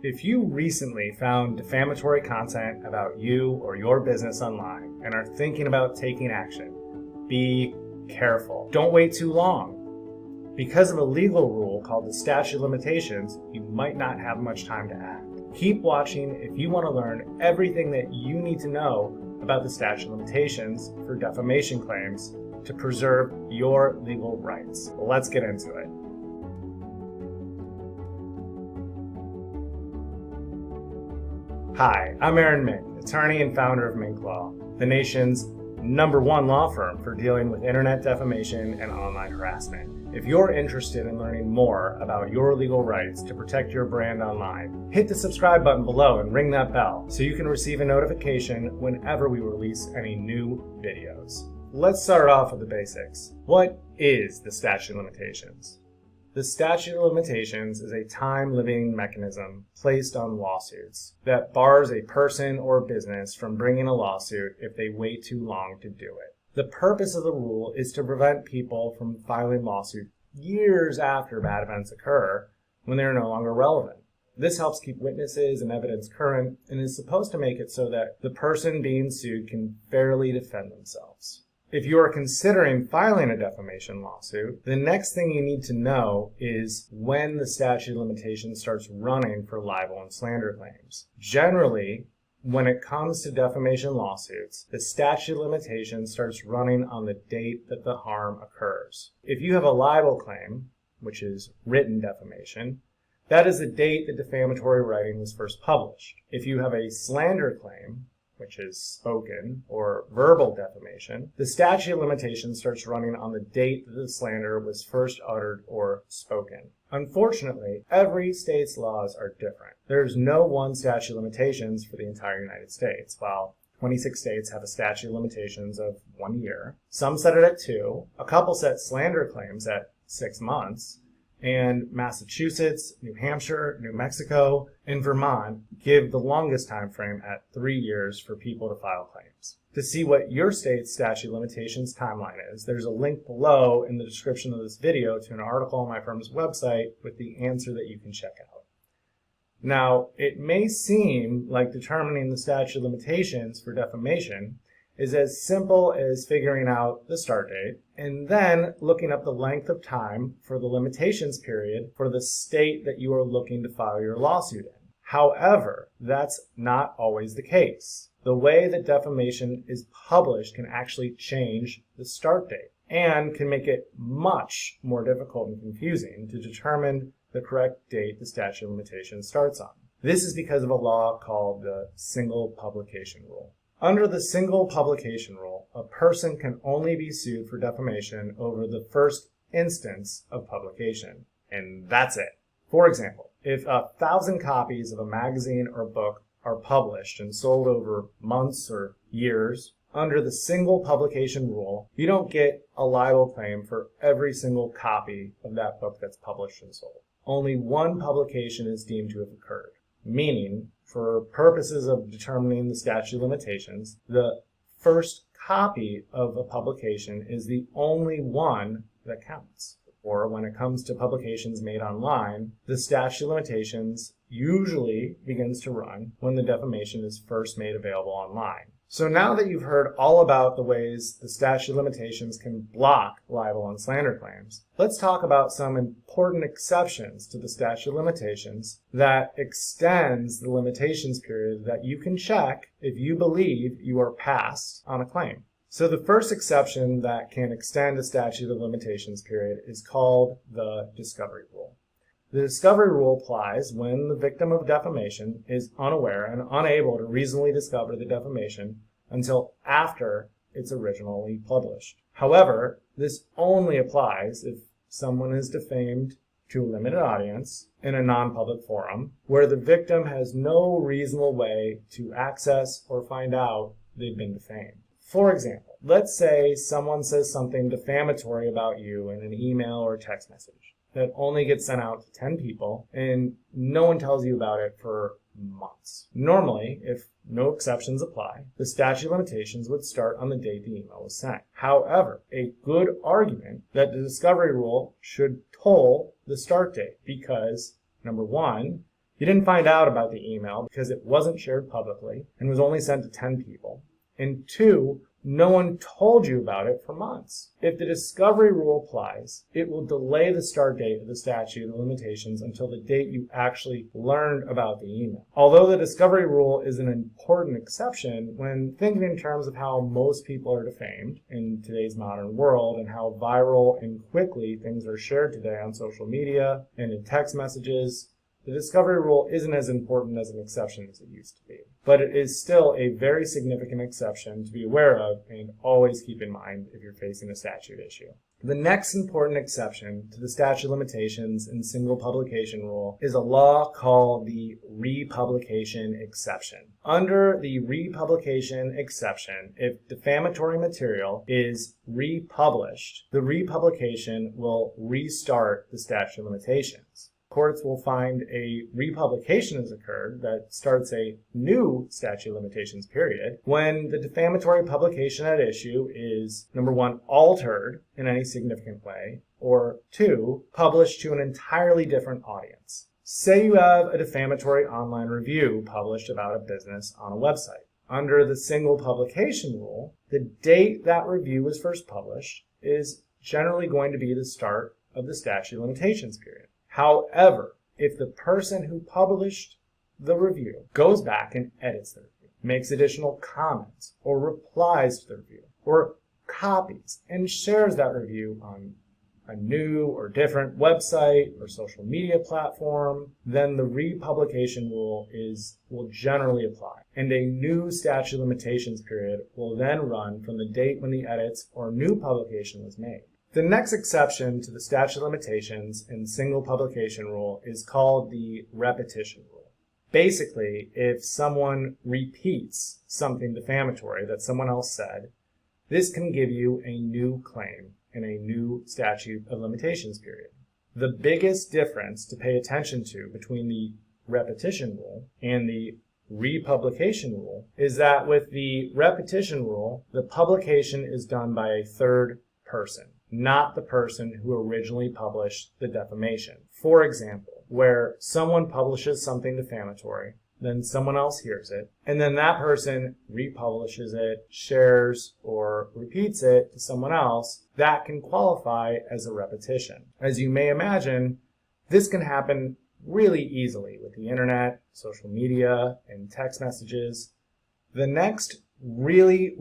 If you recently found defamatory content about you or your business online and are thinking about taking action, be careful. Don't wait too long. Because of a legal rule called the statute of limitations, you might not have much time to act. Keep watching if you want to learn everything that you need to know about the statute of limitations for defamation claims to preserve your legal rights. Let's get into it. Hi, I'm Aaron Mink, attorney and founder of Mink Law, the nation's #1 law firm for dealing with internet defamation and online harassment. If you're interested in learning more about your legal rights to protect your brand online, hit the subscribe button below and ring that bell so you can receive a notification whenever we release any new videos. Let's start off with the basics. What is the statute of limitations? The statute of limitations is a time-limiting mechanism placed on lawsuits that bars a person or business from bringing a lawsuit if they wait too long to do it. The purpose of the rule is to prevent people from filing lawsuits years after bad events occur when they are no longer relevant. This helps keep witnesses and evidence current and is supposed to make it so that the person being sued can fairly defend themselves. If you are considering filing a defamation lawsuit, the next thing you need to know is when the statute of limitations starts running for libel and slander claims. Generally, when it comes to defamation lawsuits, the statute of limitations starts running on the date that the harm occurs. If you have a libel claim, which is written defamation, that is the date the defamatory writing was first published. If you have a slander claim, which is spoken or verbal defamation, the statute of limitations starts running on the date that the slander was first uttered or spoken. Unfortunately, every state's laws are different. There's no one statute of limitations for the entire United States. While 26 states have a statute of limitations of 1 year, some set it at 2, a couple set slander claims at 6 months, and Massachusetts, New Hampshire, New Mexico, and Vermont give the longest time frame at 3 years for people to file claims. To see what your state's statute of limitations timeline is, there's a link below in the description of this video to an article on my firm's website with the answer that you can check out. Now, it may seem like determining the statute of limitations for defamation is as simple as figuring out the start date and then looking up the length of time for the limitations period for the state that you are looking to file your lawsuit in. However, that's not always the case. The way that defamation is published can actually change the start date and can make it much more difficult and confusing to determine the correct date the statute of limitations starts on. This is because of a law called the Single Publication Rule. Under the Single Publication Rule, a person can only be sued for defamation over the first instance of publication, and that's it. For example, if 1,000 copies of a magazine or book are published and sold over months or years, under the Single Publication Rule, you don't get a libel claim for every single copy of that book that's published and sold. Only one publication is deemed to have occurred, meaning, for purposes of determining the statute of limitations, the first copy of a publication is the only one that counts. Or when it comes to publications made online, the statute of limitations usually begins to run when the defamation is first made available online. So now that you've heard all about the ways the statute of limitations can block libel and slander claims, let's talk about some important exceptions to the statute of limitations that extends the limitations period that you can check if you believe you are past on a claim. So the first exception that can extend a statute of limitations period is called the discovery rule. The discovery rule applies when the victim of defamation is unaware and unable to reasonably discover the defamation until after it's originally published. However, this only applies if someone is defamed to a limited audience in a non-public forum where the victim has no reasonable way to access or find out they've been defamed. For example, let's say someone says something defamatory about you in an email or text message that only gets sent out to 10 people and no one tells you about it for months. Normally, if no exceptions apply, the statute of limitations would start on the date the email was sent. However, a good argument that the discovery rule should toll the start date because, number one, You didn't find out about the email because it wasn't shared publicly and was only sent to 10 people. And 2, no one told you about it for months. If the discovery rule applies, it will delay the start date of the statute of limitations until the date you actually learned about the email. Although the discovery rule is an important exception, when thinking in terms of how most people are defamed in today's modern world and how viral and quickly things are shared today on social media and in text messages, the discovery rule isn't as important as an exception as it used to be. But it is still a very significant exception to be aware of and always keep in mind if you're facing a statute issue. The next important exception to the statute of limitations and single publication rule is a law called the republication exception. Under the republication exception, if defamatory material is republished, the republication will restart the statute of limitations. Courts will find a republication has occurred that starts a new statute of limitations period when the defamatory publication at issue is, number 1, altered in any significant way, or 2, published to an entirely different audience. Say you have a defamatory online review published about a business on a website. Under the single publication rule, the date that review was first published is generally going to be the start of the statute of limitations period. However, if the person who published the review goes back and edits the review, makes additional comments, or replies to the review, or copies and shares that review on a new or different website or social media platform, then the republication rule will generally apply. And a new statute of limitations period will then run from the date when the edits or new publication was made. The next exception to the statute of limitations and single publication rule is called the repetition rule. Basically, if someone repeats something defamatory that someone else said, this can give you a new claim in a new statute of limitations period. The biggest difference to pay attention to between the repetition rule and the republication rule is that with the repetition rule, the publication is done by a third person, not the person who originally published the defamation. For example, where someone publishes something defamatory, then someone else hears it, and then that person republishes it, shares, or repeats it to someone else, that can qualify as a repetition. As you may imagine, this can happen really easily with the internet, social media, and text messages. The next really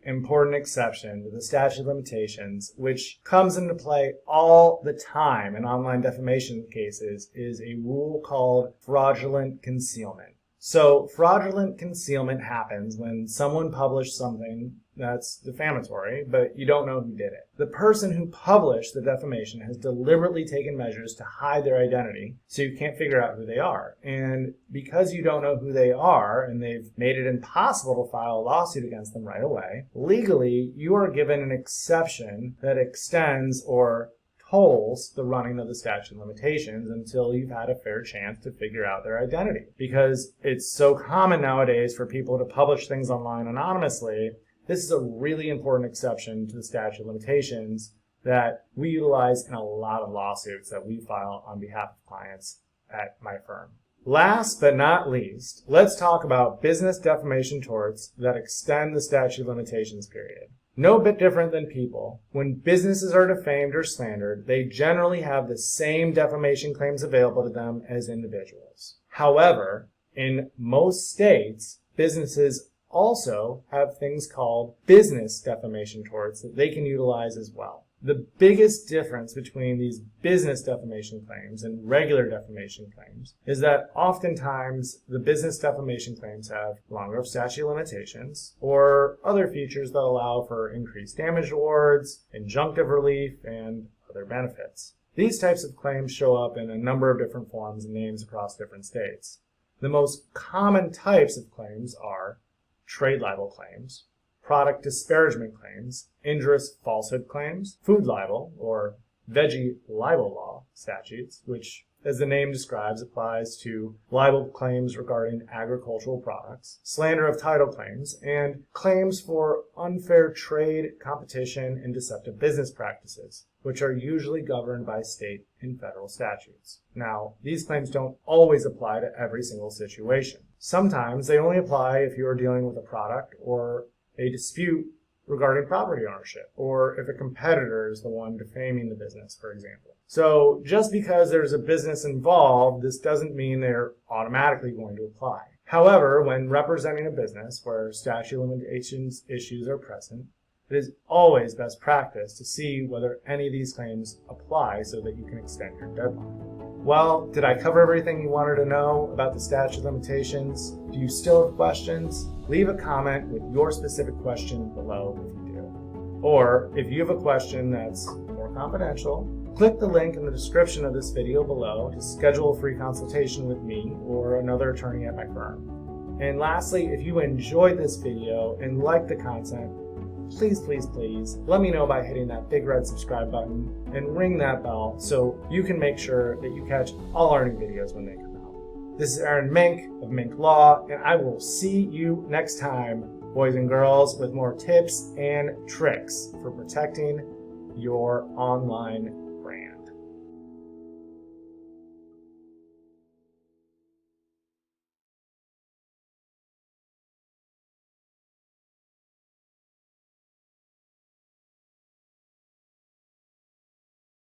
important exception to the statute of limitations, which comes into play all the time in online defamation cases, is a rule called fraudulent concealment. So fraudulent concealment happens when someone published something that's defamatory, but you don't know who did it. The person who published the defamation has deliberately taken measures to hide their identity, so you can't figure out who they are. And because you don't know who they are, and they've made it impossible to file a lawsuit against them right away, legally, you are given an exception that extends or tolls the running of the statute of limitations until you've had a fair chance to figure out their identity. Because it's so common nowadays for people to publish things online anonymously, this is a really important exception to the statute of limitations that we utilize in a lot of lawsuits that we file on behalf of clients at my firm. Last but not least, let's talk about business defamation torts that extend the statute of limitations period. No bit different than people. When businesses are defamed or slandered, they generally have the same defamation claims available to them as individuals. However, in most states, businesses also have things called business defamation torts that they can utilize as well. The biggest difference between these business defamation claims and regular defamation claims is that oftentimes the business defamation claims have longer statute of limitations or other features that allow for increased damage awards, injunctive relief, and other benefits. These types of claims show up in a number of different forms and names across different states. The most common types of claims are trade libel claims, product disparagement claims, injurious falsehood claims, food libel or veggie libel law statutes, which as the name describes, applies to libel claims regarding agricultural products, slander of title claims, and claims for unfair trade, competition, and deceptive business practices, which are usually governed by state and federal statutes. Now, these claims don't always apply to every single situation. Sometimes they only apply if you are dealing with a product or a dispute regarding property ownership, or if a competitor is the one defaming the business, for example. So just because there's a business involved, this doesn't mean they're automatically going to apply. However, when representing a business where statute of limitations issues are present, it is always best practice to see whether any of these claims apply so that you can extend your deadline. Well, did I cover everything you wanted to know about the statute of limitations? Do you still have questions? Leave a comment with your specific question below if you do. Or if you have a question that's more confidential, click the link in the description of this video below to schedule a free consultation with me or another attorney at my firm. And lastly, if you enjoyed this video and liked the content, please let me know by hitting that big red subscribe button and ring that bell so you can make sure that you catch all our new videos when they come out. This is Aaron Mink of Mink Law, and I will see you next time, boys and girls, with more tips and tricks for protecting your online